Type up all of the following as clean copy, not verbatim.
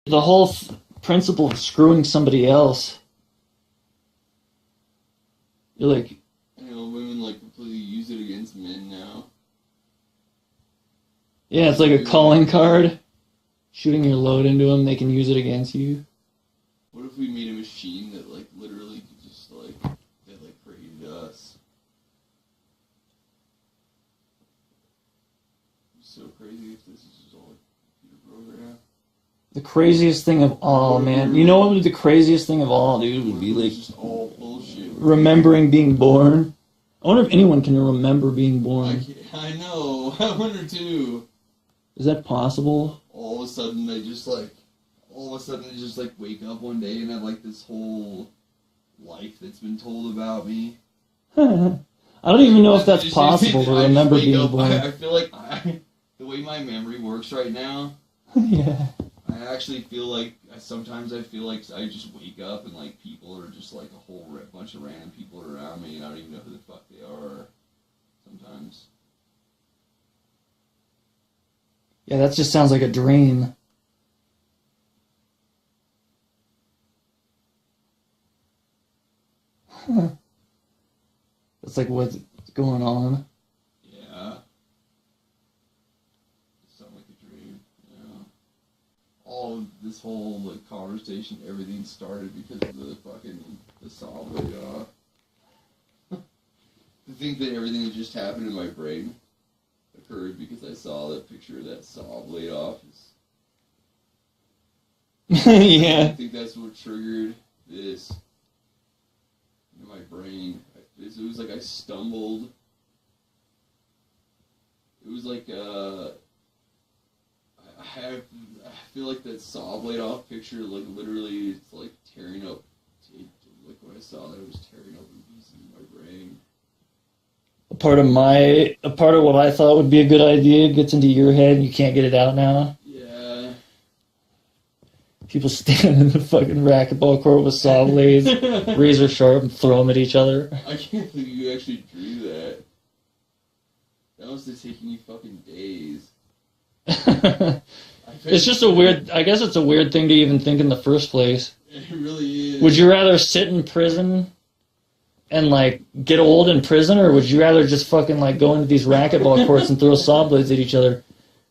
The whole principle of screwing somebody else. You're like, You know, women like completely use it against men now. yeah, it's like a calling card. Shooting your load into them, they can use it against you. What if we made a machine that like literally could just like that like created us? It's so crazy if this is just all like a computer program. The craziest thing of all, man. You know what would be the craziest thing of all, dude? Would be like just all bullshit. remembering being born. I wonder if anyone can remember being born. I know. I wonder too. Is that possible? All of a sudden, I just wake up one day and have like this whole life that's been told about me. I don't even know if that's possible to remember being born. I feel like the way my memory works right now. Yeah. I actually feel like sometimes I feel like I just wake up and like people are just like a whole bunch of random people around me and I don't even know who the fuck they are. Sometimes. Yeah, that just sounds like a dream. That's like what's going on. Yeah. It sounds like a dream. Yeah. All of this whole like conversation, everything started because of the saw blade off. To think that everything that just happened in my brain occurred because I saw that picture of that saw blade off. Yeah. I think that's what triggered this in my brain. It was like I stumbled. It was like I feel like that saw blade off picture, like literally, it's like tearing up. Like when I saw that, it was tearing up in pieces in my brain. A part of what I thought would be a good idea gets into your head and you can't get it out now. Yeah. People stand in the fucking racquetball court with saw blades, razor sharp, and throw them at each other. I can't believe you actually drew that. That must have taken you fucking days. It's just a weird, I guess it's a weird thing to even think in the first place. It really is. Would you rather sit in prison and like get old in prison, or would you rather just fucking like go into these racquetball courts and throw saw blades at each other?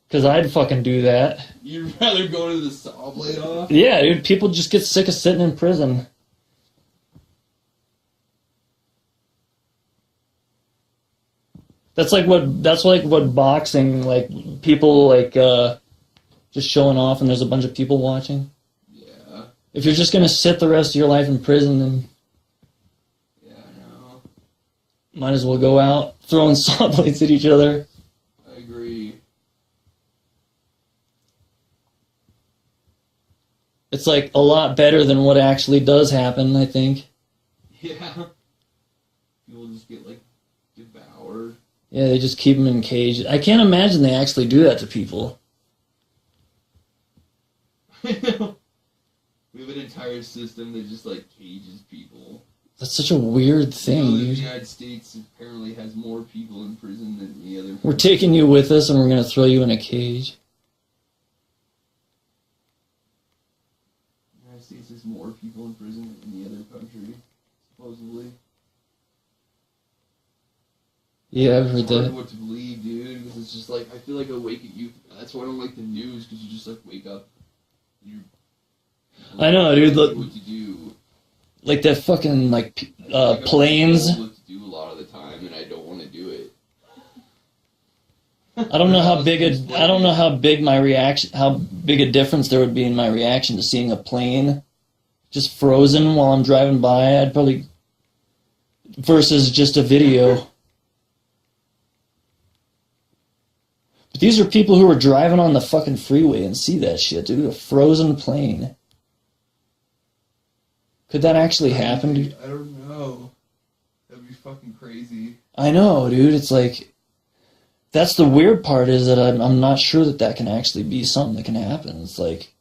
Because I'd fucking do that. You'd rather go to the saw blade off? Yeah, dude, people just get sick of sitting in prison. That's like what boxing, like people like just showing off and there's a bunch of people watching. Yeah. If you're just gonna sit the rest of your life in prison, then yeah, I know. Might as well go out throwing saw blades at each other. I agree. It's like a lot better than what actually does happen, I think. Yeah. People just get like devoured. Yeah, they just keep them in cages. I can't imagine they actually do that to people. I know. We have an entire system that just like cages people. That's such a weird thing, The dude. United States apparently has more people in prison than any other country. We're taking you with us and we're gonna throw you in a cage. The United States has more people in prison than any other country, supposedly. Yeah, I've heard It's hard that. what to believe, dude, because it's just like, I feel like I wake at you. That's why I don't like the news, because you just like wake up. I know, dude. Look what to do. Like that fucking planes. I'm told what to do a lot of the time, and I don't want to do it. I don't know how big a difference there would be in my reaction to seeing a plane just frozen while I'm driving by. I'd probably versus just a video. But these are people who are driving on the fucking freeway and see that shit, dude. A frozen plane. Could that actually happen, dude? I don't know. That'd be fucking crazy. I know, dude. It's like, that's the weird part, is that I'm not sure that can actually be something that can happen. It's like,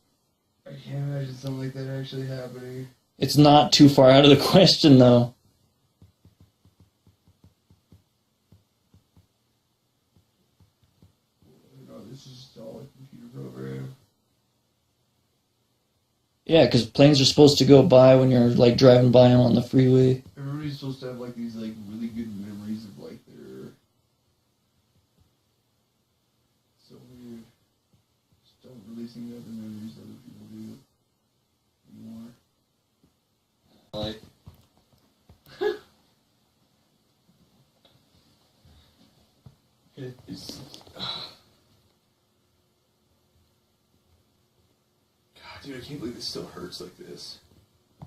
I can't imagine something like that actually happening. it's not too far out of the question, though. No, this is all a computer program. Yeah, because planes are supposed to go by when you're like driving by them on the freeway. Everybody's supposed to have like these like really good memories of like their. So weird. Just don't really seem to have the memories other people do anymore. Like. It's. God, dude, I can't believe this still hurts like this. I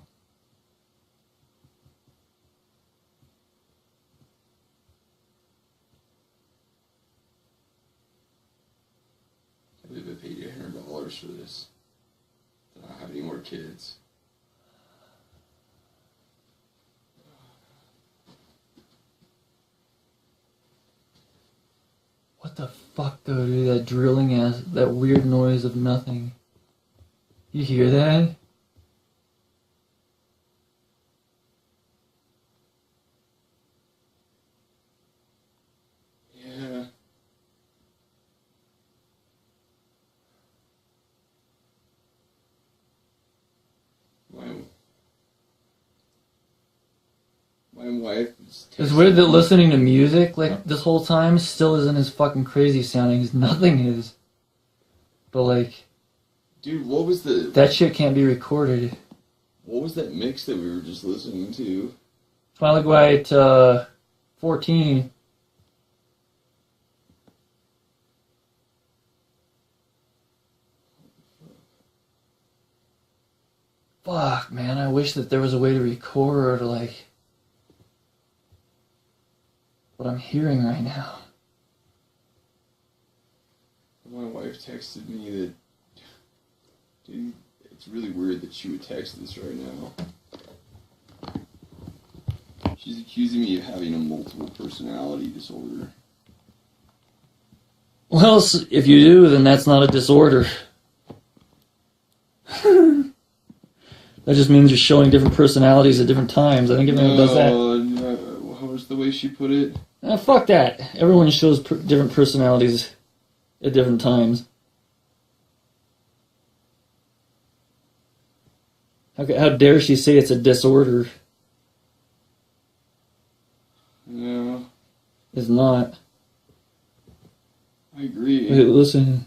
believe I paid $800 for this. I don't have any more kids. What the fuck, though, dude? That drilling ass, that weird noise of nothing. You hear that? Yeah. My wife is. It's weird that listening to music like this whole time still isn't as fucking crazy sounding as nothing is. But like, Dude, what was the. that shit can't be recorded. What was that mix that we were just listening to? Twilight White 14. Fuck, man, I wish that there was a way to record like what I'm hearing right now. My wife texted me that. Dude, it's really weird that she would text this right now. She's accusing me of having a multiple personality disorder. Well, if you do, then that's not a disorder. That just means you're showing different personalities at different times. I think everyone does that. How was the way she put it? Fuck that. Everyone shows different personalities at different times. How dare she say it's a disorder? Yeah. It's not. I agree. Wait, listen.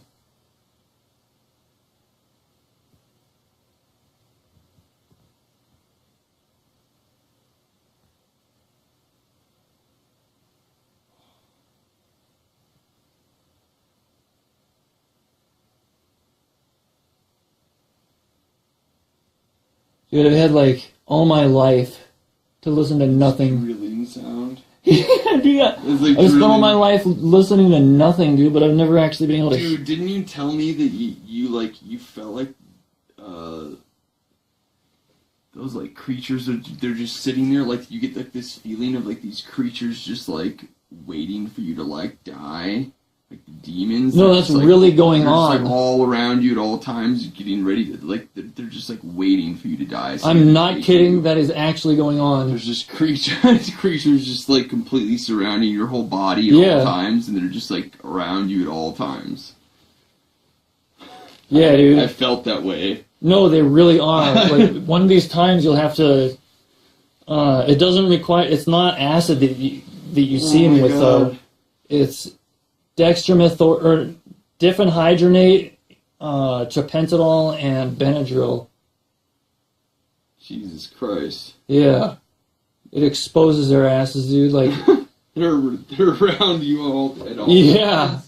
Dude, I've had like all my life to listen to nothing. Drilling sound. Yeah, dude. Like I've spent all my life listening to nothing, dude, but I've never actually been able to. Dude, didn't you tell me that you felt like those like creatures they're just sitting there, like you get like this feeling of like these creatures just like waiting for you to like die, like the demons. No, that's like, really going just, on. like all around you at all times, getting ready to like they're just like waiting for you to die. So I'm not kidding. That is actually going on. There's just creatures just like completely surrounding your whole body at all times, and they're just like around you at all times. Yeah, dude. I felt that way. No, they really are. Like one of these times, you'll have to. It doesn't require. It's not acid that you see him with. It's dextromethorphan or diphenhydramate, tropentadol, and Benadryl. Jesus Christ. Yeah, it exposes their asses, dude. Like they're around you all at all. Yeah.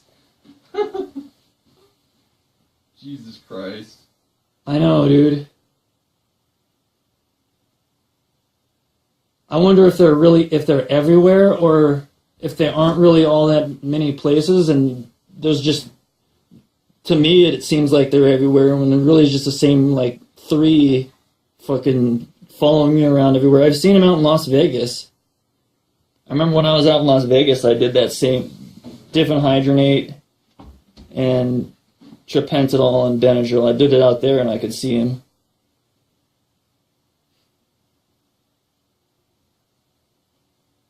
Jesus Christ. I know, dude. I wonder if they're everywhere, or if they aren't really all that many places, and there's just, to me, it seems like they're everywhere, when there really is just the same, like, 3 fucking following me around everywhere. I've seen them out in Las Vegas. I remember when I was out in Las Vegas, I did that same diphenhydramate and tropentadol and Benadryl. I did it out there, and I could see him.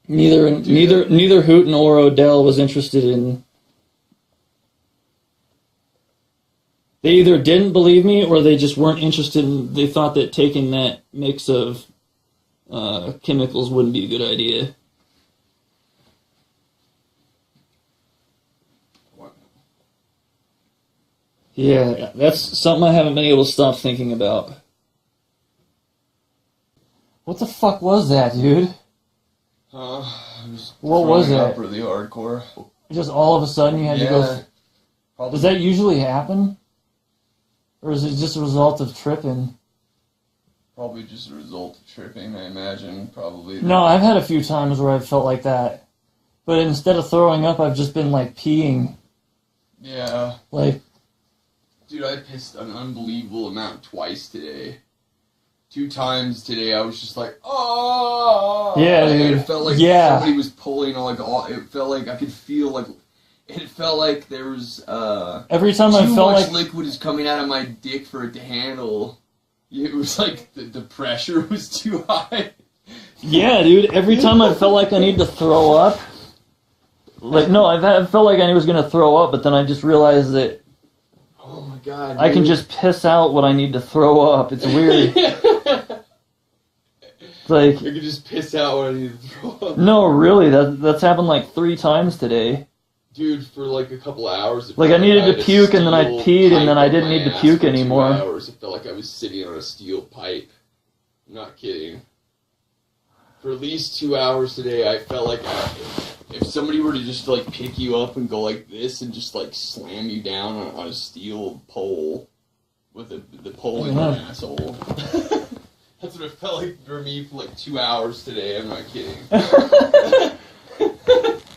Neither Hoot nor Odell was interested in They either didn't believe me or they just weren't interested in, they thought that taking that mix of chemicals wouldn't be a good idea. What? Yeah, that's something I haven't been able to stop thinking about. What the fuck was that, dude? What was that? Really hardcore. Just all of a sudden you had to go... Probably. Does that usually happen? Or is it just a result of tripping? Probably just a result of tripping, I imagine. Probably. No, I've had a few times where I've felt like that. But instead of throwing up, I've just been, like, peeing. Yeah. Like... Dude, I pissed an unbelievable amount twice today. 2 times today, I was just like, oh! Yeah, like, dude. It felt like Yeah. somebody was pulling, like, all... It felt like I could feel, like... It felt like there was, Every time I too felt much like... liquid is coming out of my dick for it to handle. It was like the pressure was too high. Yeah, dude. Every time I felt like I need to throw up... Like, no, I felt like I was going to throw up, but then I just realized that Oh my god. I can just piss out what I need to throw up. It's weird. It's like... You can just piss out what I need to throw up. No, really, that's happened like 3 times today. Dude, for like a couple of hours. Like, I needed to puke, and then I peed, and then I didn't need to puke anymore. 2 hours. It felt like I was sitting on a steel pipe. I'm not kidding. For at least 2 hours today, I felt like if somebody were to just like pick you up and go like this and just like slam you down on a steel pole with the pole in your asshole. That's what it felt like for me for like 2 hours today. I'm not kidding.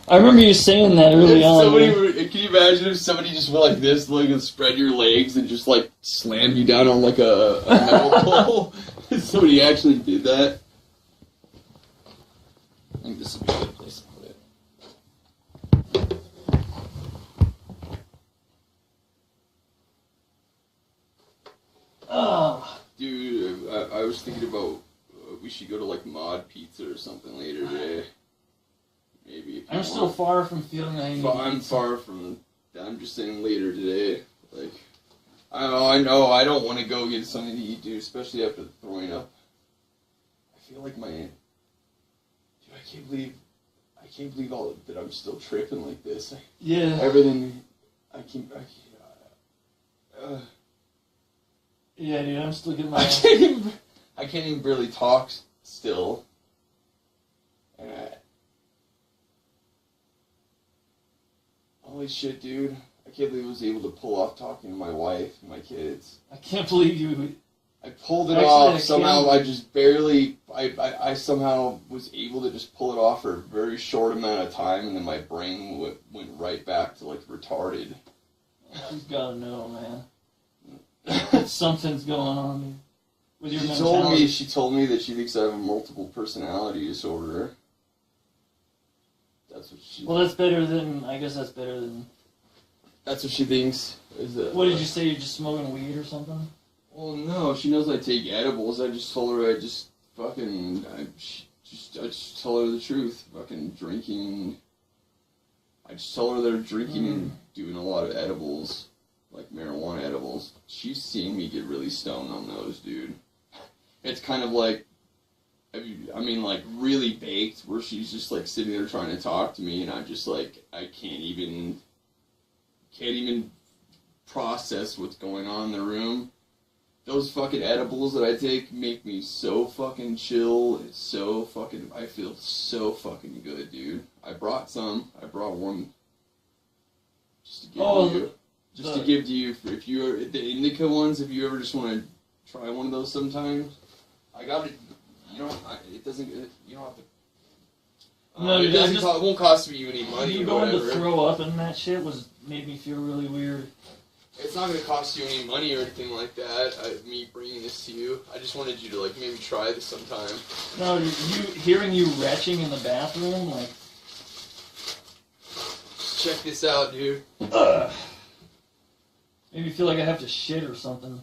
I remember you saying that early on. Can you imagine if somebody just went like this, like and spread your legs and just like slammed you down on like a metal pole? If somebody actually did that. I think this would be a good place to put it. Dude, I was thinking about we should go to like Mod Pizza or something later today. Maybe. I'm still far from feeling I need I'm far from. I'm just saying later today. Like, I know. I don't want to go get something to eat, dude. Especially after throwing up. I feel like my. Dude, I can't believe all that I'm still tripping like this. Yeah. Everything. Yeah, dude, I'm still getting my... I can't even barely talk still. And holy shit, dude. I can't believe I was able to pull off talking to my wife and my kids. I can't believe you... I pulled it off. Somehow I just barely... I somehow was able to just pull it off for a very short amount of time, and then my brain went right back to, like, retarded. She's gotta know, man. Something's going on with your mentality. She told me that she thinks I have a multiple personality disorder. That's what she... Well, that's better than... I guess that's better than... That's what she thinks. What did you say? You're just smoking weed or something? Well, no. She knows I take edibles. I just told her I just told her the truth. Fucking drinking... I just told her they're drinking and doing a lot of edibles. Like marijuana edibles. She's seen me get really stoned on those, dude. It's kind of like, like really baked, where she's just like sitting there trying to talk to me, and I'm just like, I can't even process what's going on in the room. Those fucking edibles that I take make me so fucking chill. It's so fucking, I feel so fucking good, dude. I brought one just to give you. Just to give to you, if you are the indica ones, if you ever just want to try one of those sometime, I got it. You know, it doesn't. You don't have to. No, it doesn't. It won't cost you any money. You going to throw up and that shit made me feel really weird. It's not going to cost you any money or anything like that. Me bringing this to you, I just wanted you to like maybe try this sometime. No, hearing you retching in the bathroom, like. Just check this out, dude. Made me feel like I have to shit or something.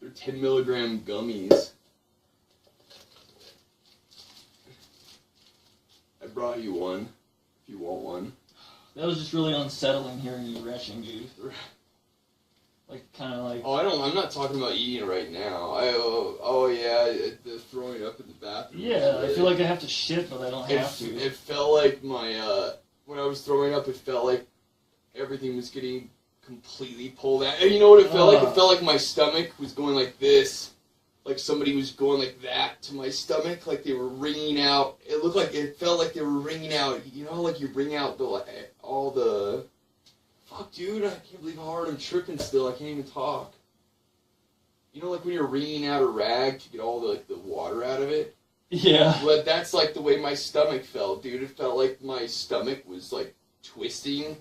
They're 10 milligram gummies. I brought you one, if you want one. That was just really unsettling hearing you retching, dude. Like, kind of like... I'm not talking about eating right now. The throwing up in the bathroom. Yeah, I feel like I have to shit, but I don't have to. It felt like when I was throwing up, it felt like everything was getting completely pulled out. And you know what it felt like? It felt like my stomach was going like this. Like somebody was going like that to my stomach, like they were wringing out. It felt like they were wringing out. You know, like you wring out all the. Fuck, dude! I can't believe how hard I'm tripping still. I can't even talk. You know, like when you're wringing out a rag to get all the water out of it. Yeah. But that's like the way my stomach felt, dude. It felt like my stomach was like twisting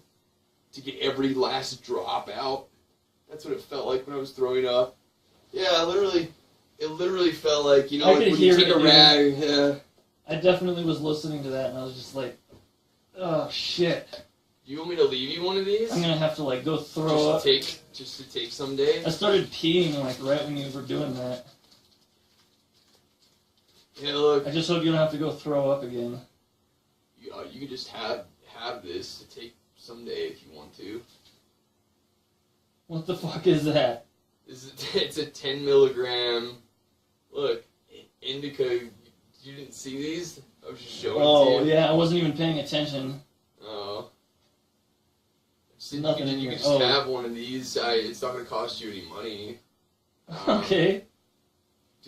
to get every last drop out. That's what it felt like when I was throwing up. Yeah, literally. It literally felt like, you know, like when you take a rag. Yeah. I definitely was listening to that, and I was just like, oh, shit. Do you want me to leave you one of these? I'm going to have to, like, go throw up. Just to take someday? I started peeing, like, right when you were doing that. Yeah, look. I just hope you don't have to go throw up again. You can just have this to take someday if you want to. What the fuck is that? It's a 10 milligram. Look, indica. You didn't see these? I was just showing it to you. Oh, yeah, I wasn't even paying attention. Oh. Nothing you can just have one of these. It's not going to cost you any money. Okay.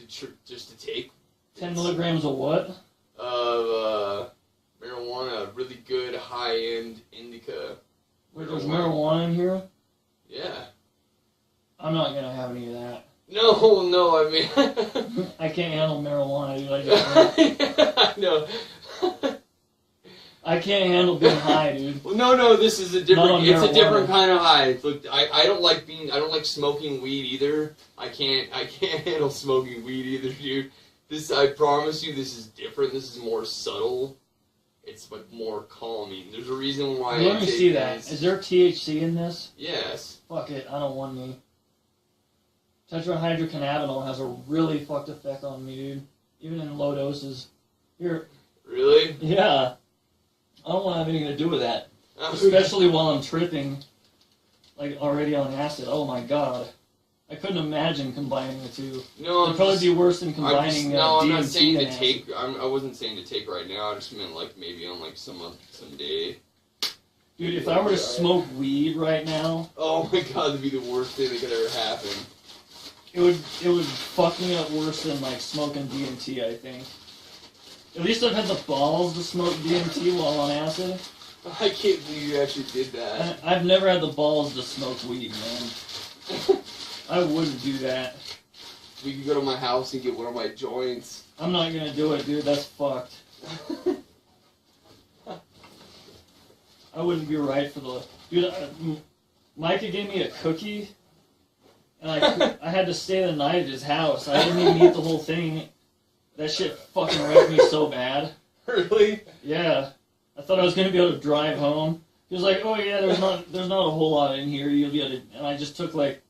Just to take. 10 milligrams of what? Of marijuana. Really good high-end indica. Wait, there's marijuana in here? Yeah. I'm not going to have any of that. No, I mean... I can't handle marijuana, dude. I know. I can't handle being high, dude. Well, no, this is a different... It's a different kind of high. Look, I don't like smoking weed either. I can't handle smoking weed either, dude. I promise you, this is different. This is more subtle. It's like more calming. There's a reason why. Let me see that. Is there THC in this? Yes. Fuck it, I don't want any. Tetrahydrocannabinol has a really fucked effect on me, dude. Even in low doses. Here. Really? Yeah. I don't want to have anything to do with that. Especially while I'm tripping, like already on acid. Oh my god. I couldn't imagine combining the two. No, it'd probably be worse than combining DMT I'm not saying and to take. I wasn't saying to take right now. I just meant like maybe on like some day. Dude, if I were to smoke weed right now, oh my god, that'd be the worst thing that could ever happen. It would fuck me up worse than like smoking DMT, I think. At least I've had the balls to smoke DMT while on acid. I can't believe you actually did that. I've never had the balls to smoke weed, man. I wouldn't do that. We could go to my house and get one of my joints. I'm not gonna do it, dude. That's fucked. I wouldn't be right for the... Dude, Micah gave me a cookie, and I had to stay the night at his house. I didn't even eat the whole thing. That shit fucking wrecked me so bad. Really? Yeah. I thought I was gonna be able to drive home. He was like, oh yeah, there's not a whole lot in here. You'll be able to... And I just took like...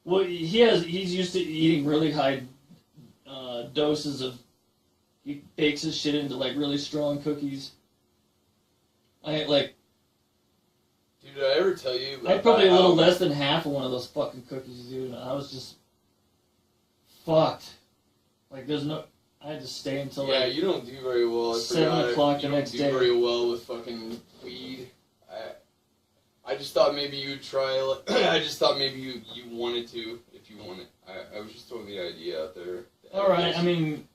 Well, he's used to eating really high doses of... He bakes his shit into like really strong cookies. I like... Dude, did I ever tell you... I had probably a little less than half of one of those fucking cookies, dude. I was just... fucked. Like, there's no... I had to stay until yeah, you don't do very well. 7 o'clock the next day. You don't do very well with fucking weed. I just thought maybe you'd try... I just thought maybe you wanted to, if you wanted. I was just throwing the idea out there. Alright, I mean...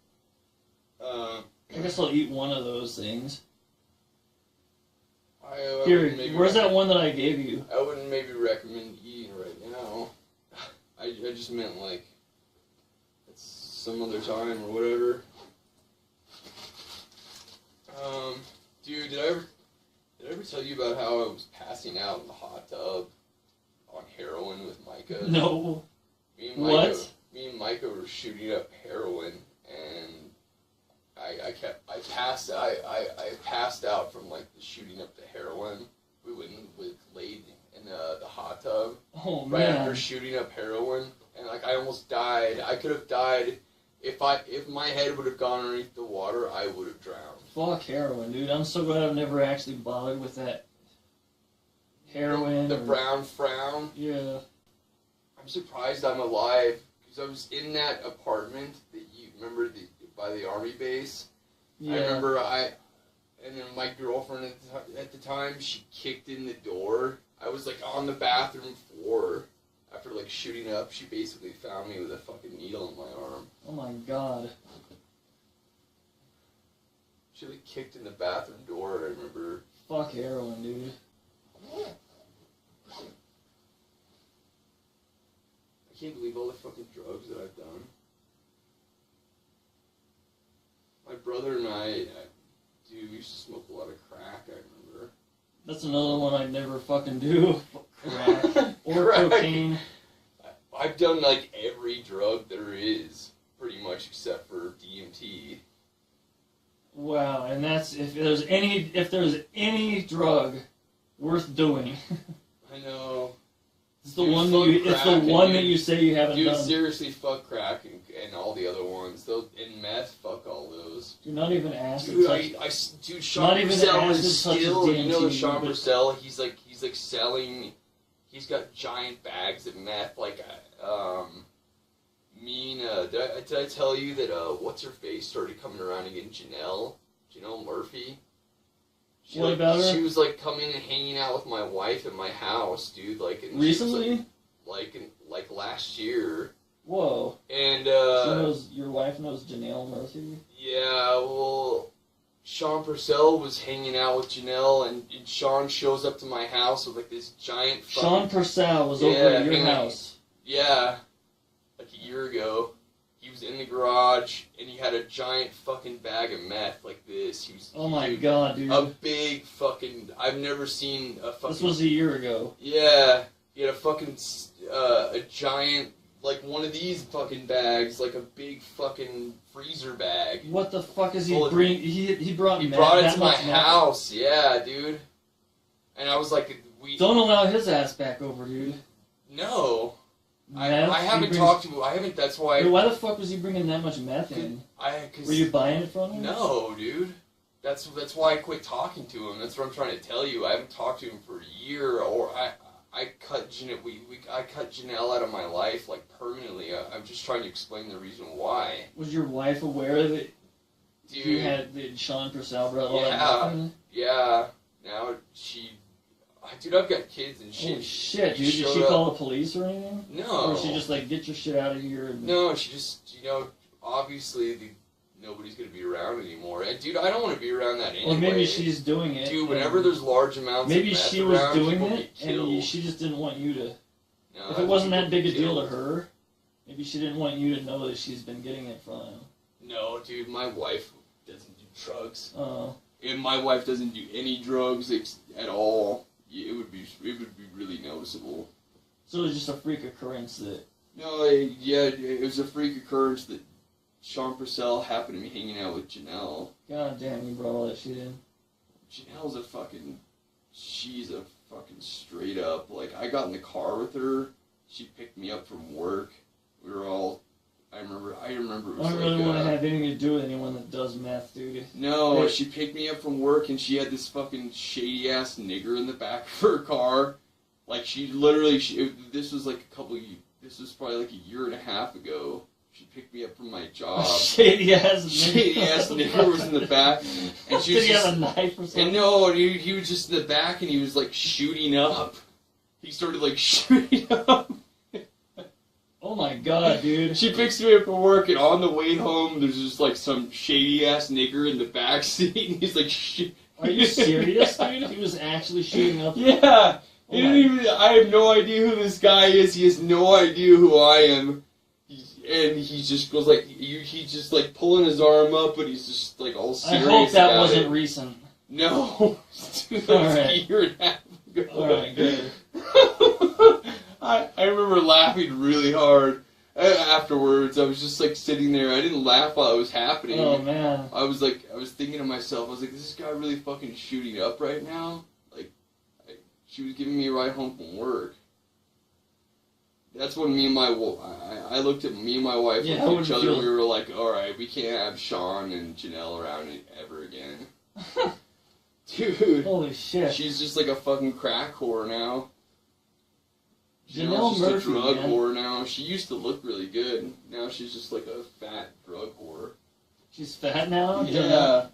I guess I'll eat one of those things. Here, where's that one that I gave you? I wouldn't maybe recommend eating right now. I just meant like... It's some other time or whatever. Dude, did I ever tell you about how I was passing out in the hot tub on heroin with Micah? No. Me and Micah were shooting up heroin, and I passed out from like the shooting up the heroin. We went laid in the hot tub. Oh man! Right after shooting up heroin, and like I almost died. I could have died if my head would have gone underneath the water. I would have drowned. Fuck heroin, dude. I'm so glad I've never actually bothered with that heroin. The brown frown. Yeah. I'm surprised I'm alive because I was in that apartment that you remember by the army base. Yeah. I remember and then my girlfriend at the time, she kicked in the door. I was like on the bathroom floor after like shooting up. She basically found me with a fucking needle in my arm. Oh my god. She like kicked in the bathroom door. I remember. Fuck heroin, dude. I can't believe all the fucking drugs that I've done. My brother and I dude, we used to smoke a lot of crack, I remember. That's another one I'd never fucking do. Crack. Or Crack. cocaine. I've done like every drug there is, pretty much except for DMT. Wow, and that's if there's any drug worth doing. I know. It's the one that you say you haven't dude, done. Seriously, fuck crack and all the other ones. And meth, fuck all those. Dude, not even acid. Dude, Sean Purcell is still. You know Sean Purcell? He's like selling. He's got giant bags of meth. Like, did I tell you that what's her face started coming around again? Janelle Murphy. What about her? She was like coming and hanging out with my wife at my house, dude. Like recently, like last year. Whoa. And your wife knows Janelle Murphy. Yeah, well, Sean Purcell was hanging out with Janelle, and Sean shows up to my house with like this giant. Sean Purcell was over at your house. Yeah, like a year ago. He was in the garage, and he had a giant fucking bag of meth like this. He was, oh my god, dude. A big fucking... I've never seen a fucking... This was a year ago. Yeah. He had a fucking... a giant... Like one of these fucking bags, like a big fucking freezer bag. What the fuck is he bring? He brought He meth, brought it to my meth? house, yeah, dude. And I was like, don't allow his ass back over, dude. No. I haven't talked to him. I haven't. That's why. Dude, why the fuck was he bringing that much meth in? Were you buying it from him? No, dude. That's why I quit talking to him. That's what I'm trying to tell you. I haven't talked to him for a year, or I cut Janelle out of my life like permanently. I'm just trying to explain the reason why. Was your wife aware that dude, you had the Sean Purcell brought all that meth in? Yeah. Now she. Dude, I've got kids and shit. Holy shit, dude. Did she call the police or anything? No. Or she just like, get your shit out of here? And... No, she just, obviously nobody's going to be around anymore. And, dude, I don't want to be around that anyway. Well, maybe she's doing it. Dude, whenever there's large amounts maybe of meth she was around, doing people it, get killed. and she just didn't want you to... No, if it wasn't that big a deal to her, maybe she didn't want you to know that she's been getting it from him. No, dude, my wife doesn't do drugs. Oh. And my wife doesn't do any drugs at all. It would be really noticeable. So it was just a freak occurrence that... No, it was a freak occurrence that Sean Purcell happened to be hanging out with Janelle. God damn, you brought all that shit in. Janelle's she's a fucking straight up, like, I got in the car with her, she picked me up from work, we were all, I remember it was I don't really want to have anything to do with anyone that does meth, dude. No, she picked me up from work, and she had this fucking shady-ass nigger in the back of her car. Like, she literally, this was probably like a year and a half ago. She picked me up from my job. Shady-ass nigger was in the back. And she was Did he have a knife or something? And no, he was just in the back, and he was, like, shooting up. He started, like, shooting up. Oh my god, dude. She picks me up from work, and on the way home, there's just, like, some shady-ass nigger in the back seat, and he's like, Are you serious, dude? He was actually shooting up? Yeah! I have no idea who this guy is, he has no idea who I am. And he just goes like, he's just like pulling his arm up, but he's just like all serious. I hope that wasn't recent. No. Dude, right. A year and a half ago. Alright, good. I remember laughing really hard afterwards. I was just like sitting there. I didn't laugh while it was happening. Oh man. I was thinking to myself, I was like, is this guy really fucking shooting up right now? Like, she was giving me a ride home from work. That's when I looked at me and my wife looked at each other, and we were like, alright, we can't have Sean and Janelle around ever again. Dude. Holy shit. She's just like a fucking crack whore now. Janelle She's Murphy, just a drug man. whore now. She used to look really good. Now she's just like a fat drug whore. She's fat now? Yeah.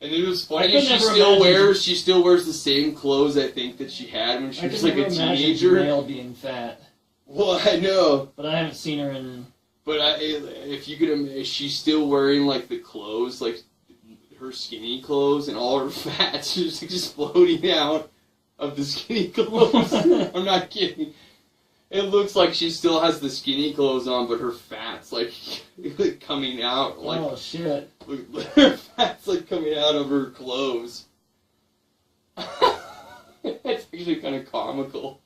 And it was funny, I could never imagine- she still wears the same clothes, I think, that she had when she I was could like a never imagine teenager. Janelle being fat. Well, I know. But I haven't seen her in... But if you could imagine, she's still wearing like the clothes, like her skinny clothes, and all her fats just exploding out of the skinny clothes. I'm not kidding. It looks like she still has the skinny clothes on, but her fat's like coming out. Like, oh shit! Look, her fat's like coming out of her clothes. It's actually kind of comical.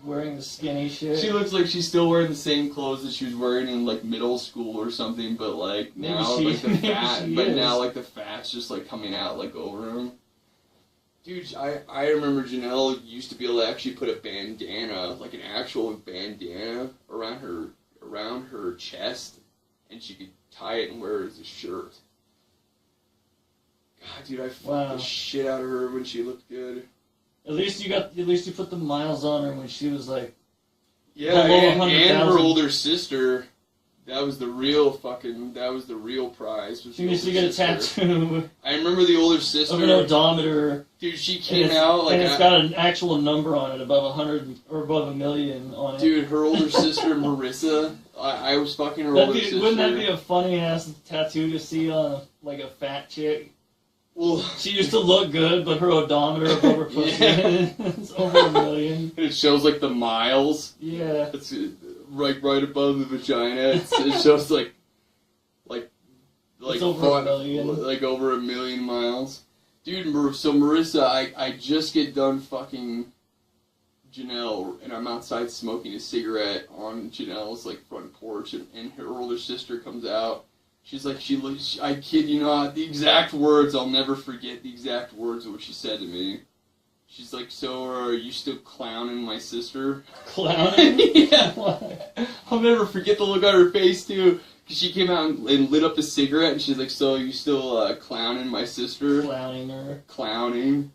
Wearing the skinny shit. She looks like she's still wearing the same clothes that she was wearing in like middle school or something, but like Maybe now she- like the maybe fat, she but is. now like the fat's just like coming out like over him. Dude, I remember Janelle used to be able to actually put a bandana, like an actual bandana, around her chest, and she could tie it and wear it as a shirt. God, dude, I fucked the shit out of her when she looked good. At least you put the miles on her when she was like... Yeah, below and 100,000. her older sister. That was the real prize. Was She the used to older get a sister. tattoo I remember the older sister. of an odometer. Dude, she came out like... And it's got an actual number on it, above 100 or above 1,000,000 on it. Dude, her older sister, Marissa, I was fucking her older sister. Wouldn't that be a funny-ass tattoo to see on, like, a fat chick? Well, she used to look good, but her odometer above her pussy is over 1,000,000. It shows, like, the miles. Yeah. It's right above the vagina. It shows, like it's over 1,000,000. Like, over 1,000,000 miles. Dude, so Marissa, I just get done fucking Janelle, and I'm outside smoking a cigarette on Janelle's, like, front porch, and her older sister comes out. She's like, I kid you not, the exact words, I'll never forget the exact words of what she said to me. She's like, so are you still clowning my sister? Clowning? Yeah. I'll never forget the look on her face, too. Because she came out and lit up a cigarette, and she's like, so are you still clowning my sister? Clowning her. Clowning.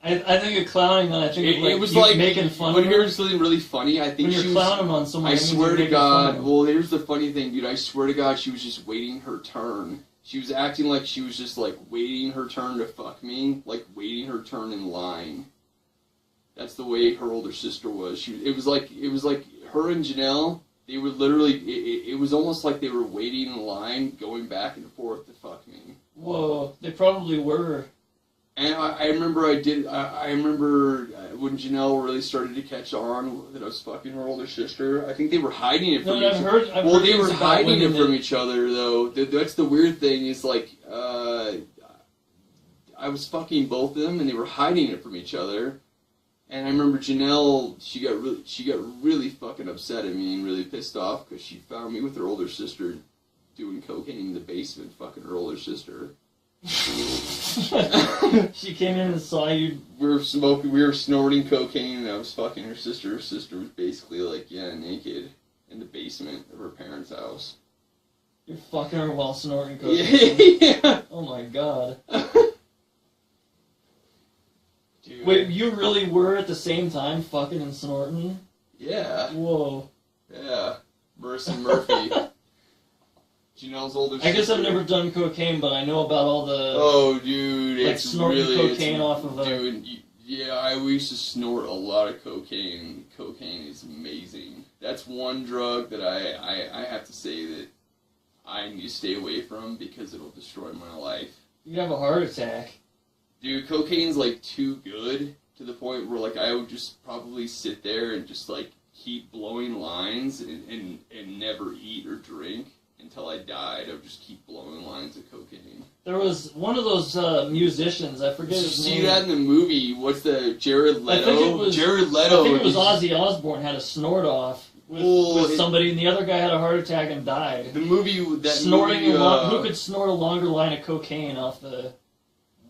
And, I think of clowning, and I think of, like, it was you like making fun when of her. here's something really funny. I think when you're clowning on someone, I that means swear you're to making fun of God. them. Well, here's the funny thing, dude. I swear to God, she was just waiting her turn. She was acting like she was just like waiting her turn to fuck me, like waiting her turn in line. That's the way her older sister was. It was like her and Janelle. They were literally. It was almost like they were waiting in line, going back and forth to fuck me. Whoa, they probably were. And I remember I remember when Janelle really started to catch on that I was fucking her older sister. I think they were hiding it from each other. Well, they were hiding it from each other, though. That's the weird thing is, like, I was fucking both of them, and they were hiding it from each other. And I remember Janelle, she got really fucking upset at me and really pissed off because she found me with her older sister doing cocaine in the basement, fucking her older sister. She came in and saw you. We were snorting cocaine, and I was fucking her sister. Her sister was basically like, naked in the basement of her parents' house. You're fucking her while snorting cocaine. Yeah. Oh my god. Dude. Wait, you really were at the same time fucking and snorting? Yeah. Whoa. Yeah. Marissa Murphy. Janelle's older sister. I guess I've never done cocaine, but I know about all the... Oh, dude, like it's snorting really... cocaine off of a... Dude, yeah, we used to snort a lot of cocaine. Cocaine is amazing. That's one drug that I have to say that I need to stay away from because it'll destroy my life. You'd have a heart attack. Dude, cocaine's, like, too good to the point where, like, I would just probably sit there and just, like, keep blowing lines and never eat or drink until I died. I would just keep blowing lines of cocaine. There was one of those musicians, I forget his name. Did you see that in the movie? What's the Jared Leto? I think it was, Jared Leto. I think it was Ozzy Osbourne had a snort off with somebody, and the other guy had a heart attack and died. The movie that Snorting movie, who could snort a longer line of cocaine off the...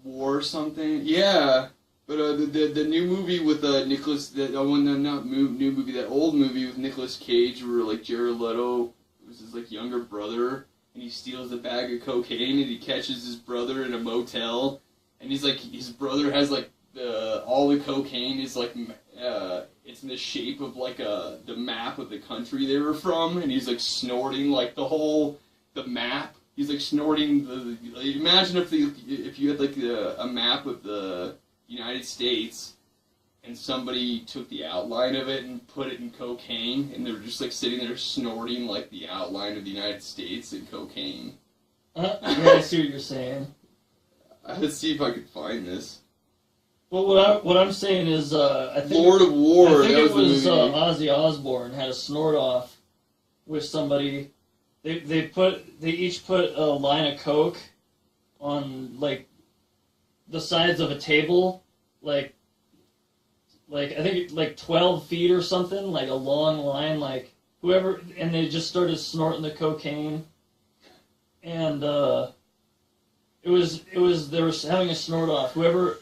War or something? Yeah. But the new movie with Nicolas, that old movie with Nicolas Cage, where like Jared Leto was his like younger brother, and he steals a bag of cocaine, and he catches his brother in a motel, and he's like, his brother has like all the cocaine is like it's in the shape of like the map of the country they were from, and he's like snorting like the map. He's like snorting imagine if you had like a map of the United States, and somebody took the outline of it and put it in cocaine, and they were just like sitting there snorting like the outline of the United States in cocaine. Yeah, I see what you're saying. Let's see if I can find this. Well, what I'm saying is, I think Lord of War. I think that it was the movie. Ozzy Osbourne had a snort off with somebody. They each put a line of coke on like the sides of a table, like I think like 12 feet or something, like a long line, like whoever, and they just started snorting the cocaine, and it was they were having a snort off. Whoever,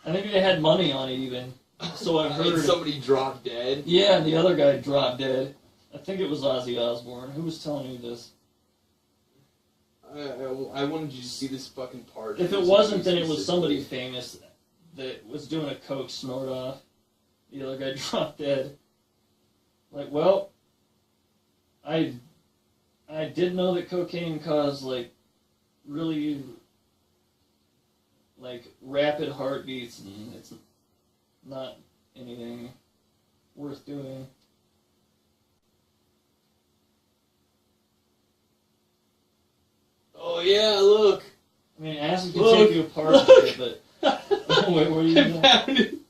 I think they had money on it even. So I've heard somebody dropped dead. Yeah, the other guy dropped dead. I think it was Ozzy Osbourne. Who was telling you this? I wanted you to see this fucking part. If it wasn't, then it was somebody famous that was doing a coke snort off. The other guy dropped dead. Like, well, I did know that cocaine caused like really like rapid heartbeats, and it's not anything worth doing. Oh yeah, look. I mean, acid can take you apart, but wait, what are you doing?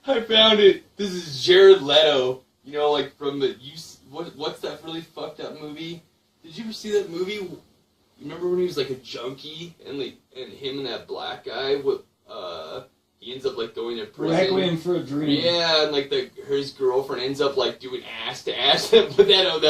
I found it. This is Jared Leto. You know, like from the what's that really fucked up movie? Did you ever see that movie? You remember when he was like a junkie and him and that black guy? He ends up like going to prison. Requiem for a Dream. Yeah, and like his girlfriend ends up like doing ass to ass, but that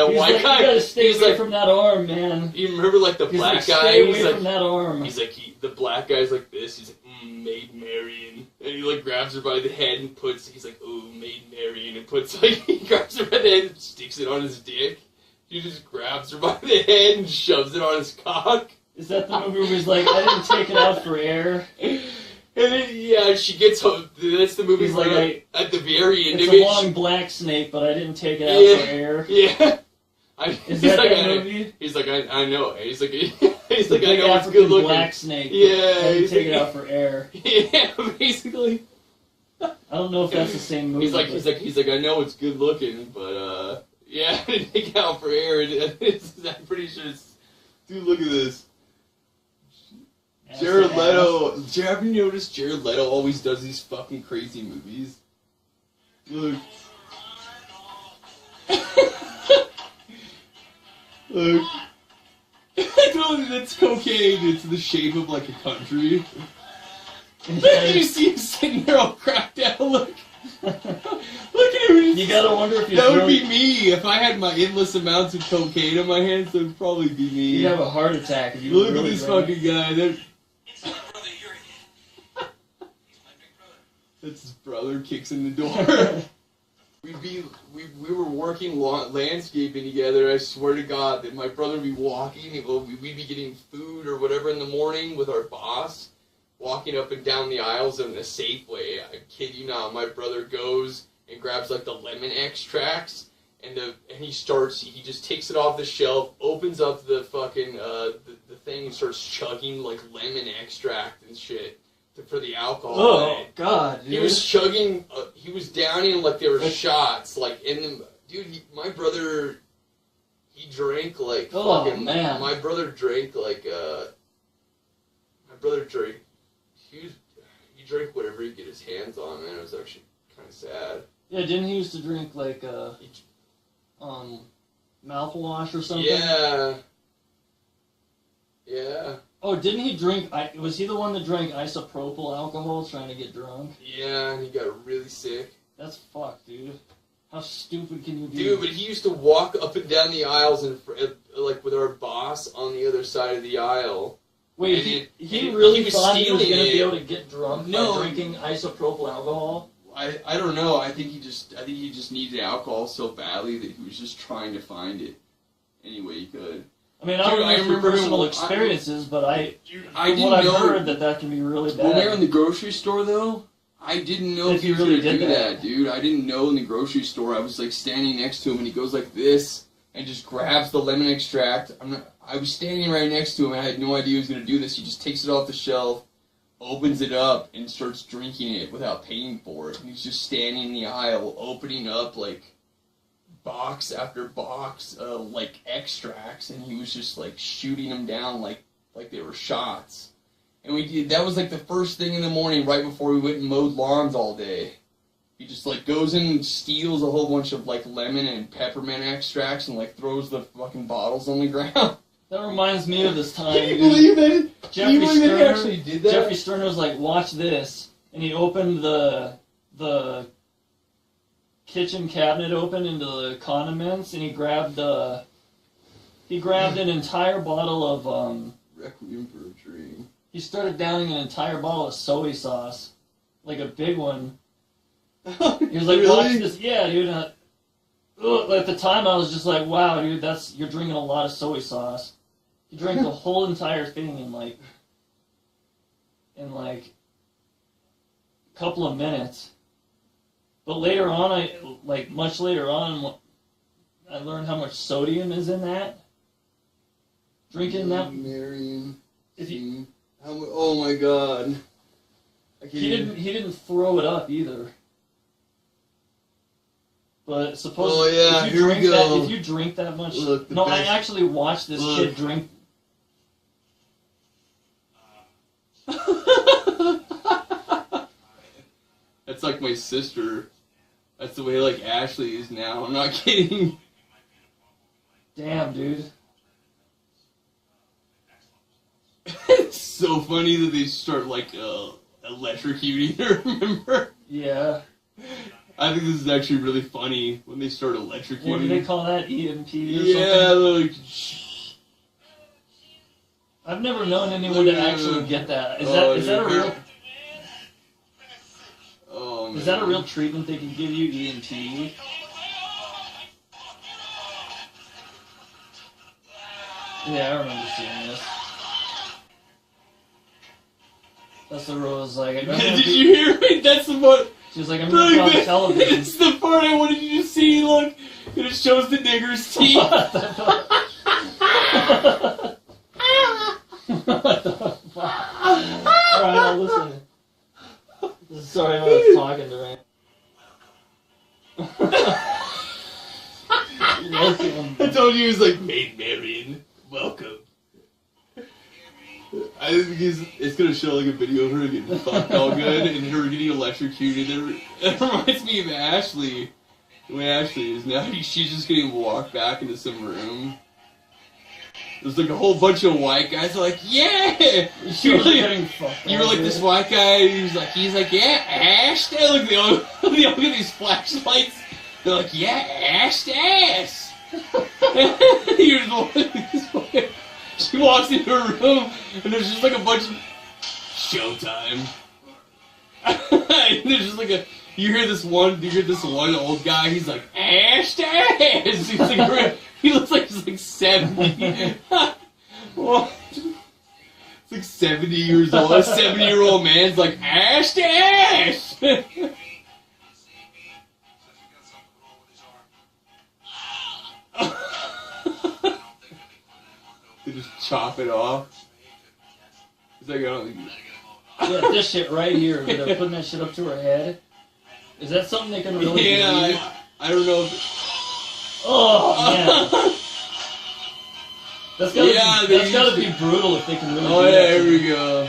he's white like, guy. You gotta stay away like, from that arm, man. You remember like the black like, guy? Stay away he's like, from that arm. He's like the black guy's like this. He's like Maid Marian, and he like grabs her by the head and puts. He's like Maid Marian, and puts like he grabs her by the head and sticks it on his dick. He just grabs her by the head and shoves it on his cock. Is that the movie where he's like, I didn't take it out for air? And then, yeah, she gets home. That's the movie. He's like, at the very end it's of it. It's a long black snake, but I didn't take it out for air. Yeah. Is that that movie? He's like, I know. He's like, I know it's African good looking. black snake. Yeah. I didn't take it out for air. Yeah, basically. I don't know if that's the same movie. He's like, I know it's good looking, but yeah, I didn't take it out for air. I'm pretty sure it's. Dude, look at this. Jared Leto. Have you noticed Jared Leto always does these fucking crazy movies? Look. Look. I told you that's cocaine. It's the shape of like a country. You see him sitting there all cracked out. Look. Look at him. You gotta wonder if that would be me. If I had my endless amounts of cocaine in my hands, that would probably be me. You'd have a heart attack. If you Look at this fucking guy. That's his brother, kicks in the door. We were working landscaping together. I swear to God that my brother would be walking, we'd be getting food or whatever in the morning with our boss, walking up and down the aisles in a Safeway. I kid you not, my brother goes and grabs like the lemon extracts, and he just takes it off the shelf, opens up the fucking the thing, and starts chugging like lemon extract and shit. For the alcohol. Oh, God, dude. He was chugging, he was downing like there were shots, like in the, dude, my brother, he drank like fucking, man. My brother drank like, he drank whatever he could get his hands on, man. It was actually kind of sad. Yeah, didn't he used to drink like, mouthwash or something? Yeah. Yeah. Oh, didn't he drink, was he the one that drank isopropyl alcohol trying to get drunk? Yeah, and he got really sick. That's fucked, dude. How stupid can you be? Dude, but he used to walk up and down the aisles like with our boss on the other side of the aisle. Wait, he really thought he was going to be able to get drunk by drinking isopropyl alcohol? I don't know. I think he just needed alcohol so badly that he was just trying to find it any way he could. I mean, I don't Dude, I know through remember personal when- experiences, but I from didn't what I've know. heard, that can be really bad. When we were in the grocery store, though, I didn't know if he really did that, dude. I didn't know in the grocery store. I was like standing next to him, and he goes like this, and just grabs the lemon extract. I was standing right next to him, and I had no idea he was gonna do this. He just takes it off the shelf, opens it up, and starts drinking it without paying for it. And he's just standing in the aisle, opening up like box after box, like extracts, and he was just like shooting them down like they were shots. And that was like the first thing in the morning, right before we went and mowed lawns all day. He just like goes in and steals a whole bunch of like lemon and peppermint extracts and like throws the fucking bottles on the ground. That reminds me of this time. Can you believe that? Jeffrey Can you believe that he Sterner- actually did that? Jeffrey Sterner was like, "Watch this," and he opened the kitchen cabinet open into the condiments, and he grabbed an entire bottle of Requiem for a Dream. He started downing an entire bottle of soy sauce, like a big one. He was like, Really? "Watch this." Yeah, dude. At the time, I was just like, "Wow, dude, you're drinking a lot of soy sauce." He drank the whole entire thing in like a couple of minutes. But later on, much later on, I learned how much sodium is in that. Drinking that. Marion. If you, Oh my god. he didn't throw it up either. But suppose if you drink that much. Look, No, I actually watched this kid drink. That's like my sister. That's the way like Ashley is now. I'm not kidding. Damn, dude. It's so funny that they start like electrocuting her, remember? Yeah. I think this is actually really funny when they start electrocuting. What do they call that? EMP or Yeah, something? like I've never known anyone to actually get that. Is that a real? Oh, man. Is that a real treatment they can give you? EMP? Yeah, I remember seeing this. That's the rose. Like, Did you hear me? That's the one. She was like, I'm gonna go on television. It's the part I wanted you to see. Look, and it shows the nigger's teeth. What the fuck? What the fuck? Alright, I'll listen. Sorry, I was talking to Ray. I told you he was like, Maid Marion, welcome. I think it's gonna show like a video of her getting fucked all good and her getting electrocuted. It reminds me of Ashley. The way Ashley is now, she's just getting walked back into some room. There's like a whole bunch of white guys are like, yeah! You were like this white guy, he's like, yeah, Ash, look, they all get these flashlights. They're like, yeah, Ash ass. You're like, she walks into her room, and there's just like a bunch of showtime. There's just like you hear this one old guy, he's like, Ash ass. He's like, he looks like he's like 70. What? It's like 70 years old. A 70-year-old man's like, Ash to Ash! They just chop it off. It's like, I don't think... Yeah, this shit right here, where they're putting that shit up to her head. Is that something they can really do? Yeah, I don't know if... Oh, man. That's gotta be brutal if they can really do that. Oh, yeah, here we go.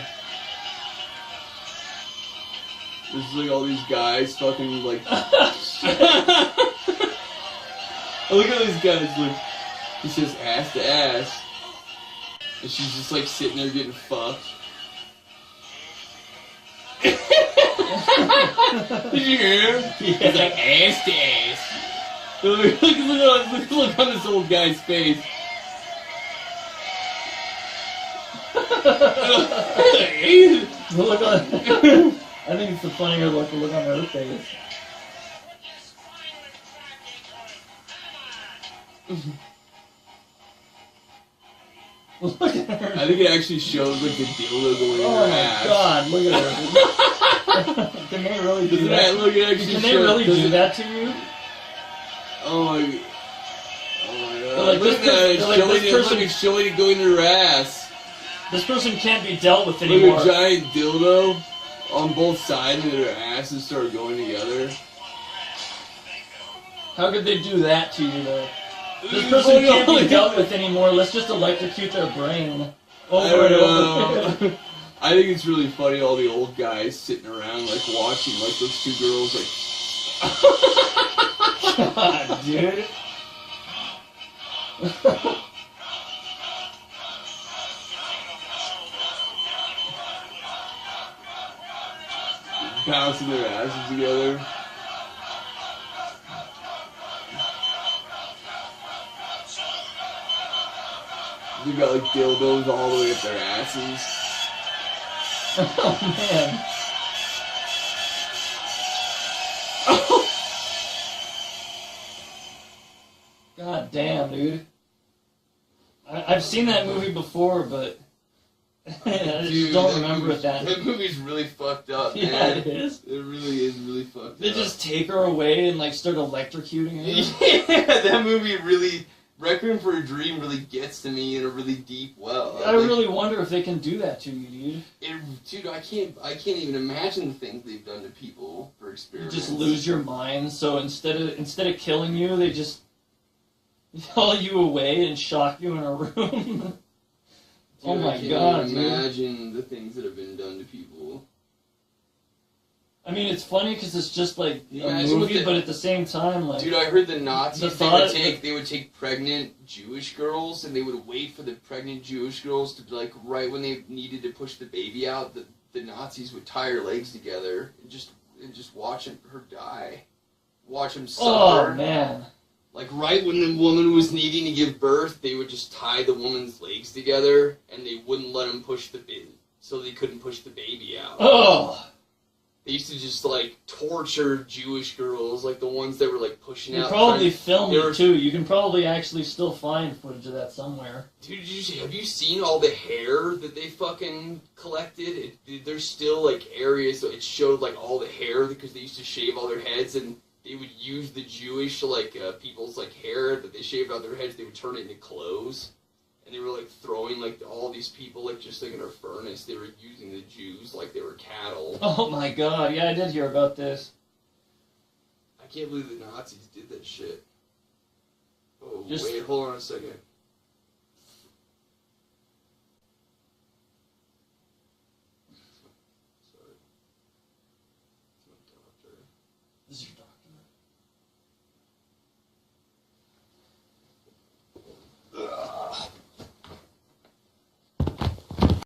There's like all these guys fucking like... Oh, look at these guys, look. He says ass to ass. And she's just like sitting there getting fucked. Did you hear him? Yeah. He's like ass to ass. Look on this old guy's face. Look on, I think it's the funnier look to look on her face. Look at her. I think it actually shows like the dildo going in Oh her my ass. god, look at her. Can they really do Doesn't that? that look actually Can they show- really does do it- that to you? Oh my god. Like, Look at that, it's like, showing this it, person- look, it's showing it going in her ass. This person can't be dealt with Look anymore. at a giant dildo on both sides and their asses start going together. How could they do that to you, though? This Look person at can't be that. dealt with anymore. Let's just electrocute their brain I over don't and over. know. I think it's really funny, all the old guys sitting around, like, watching, like, those two girls, like... God, dude. bouncing their asses together. They got like dildos all the way up their asses. Oh man. God damn, dude. I've seen that movie before, but I just don't remember it that. That movie's really fucked up, Yeah, man. it is. It really is really fucked They up. just take her away and like start electrocuting her. Yeah, that movie really... Requiem for a Dream really gets to me in a really deep well. I really wonder if they can do that to you, dude. Dude, I can't even imagine the things they've done to people for You experiments. just lose your mind. So instead of killing you, they just haul you away and shock you in a room. Dude, Oh my I can't God, even dude. imagine the things that have been done to people. I mean, it's funny because it's just like a Imagine what movie, the- but at the same time, like Dude, I heard the Nazis, The thought- they would take pregnant Jewish girls, and they would wait for the pregnant Jewish girls to, like, right when they needed to push the baby out, the Nazis would tie her legs together and just watch her die. Watch them suffer. oh man, Like, right when the woman was needing to give birth, they would just tie the woman's legs together, and they wouldn't let them push the baby, so they couldn't push the baby out. oh, They used to just, like, torture Jewish girls, like the ones that were, like, pushing they out. probably trying- filmed they it were- too. You can probably actually still find footage of that somewhere. Dude, have you seen all the hair that they fucking collected? There's still, like, areas that it showed, like, all the hair because they used to shave all their heads, and they would use the Jewish, like, people's, like, hair that they shaved out their heads, they would turn it into clothes. And they were, like, throwing, like, all these people, like, just, like, in a furnace. They were using the Jews like they were cattle. Oh my god, yeah, I did hear about this. I can't believe the Nazis did that shit. Oh, Just- wait, hold on a second.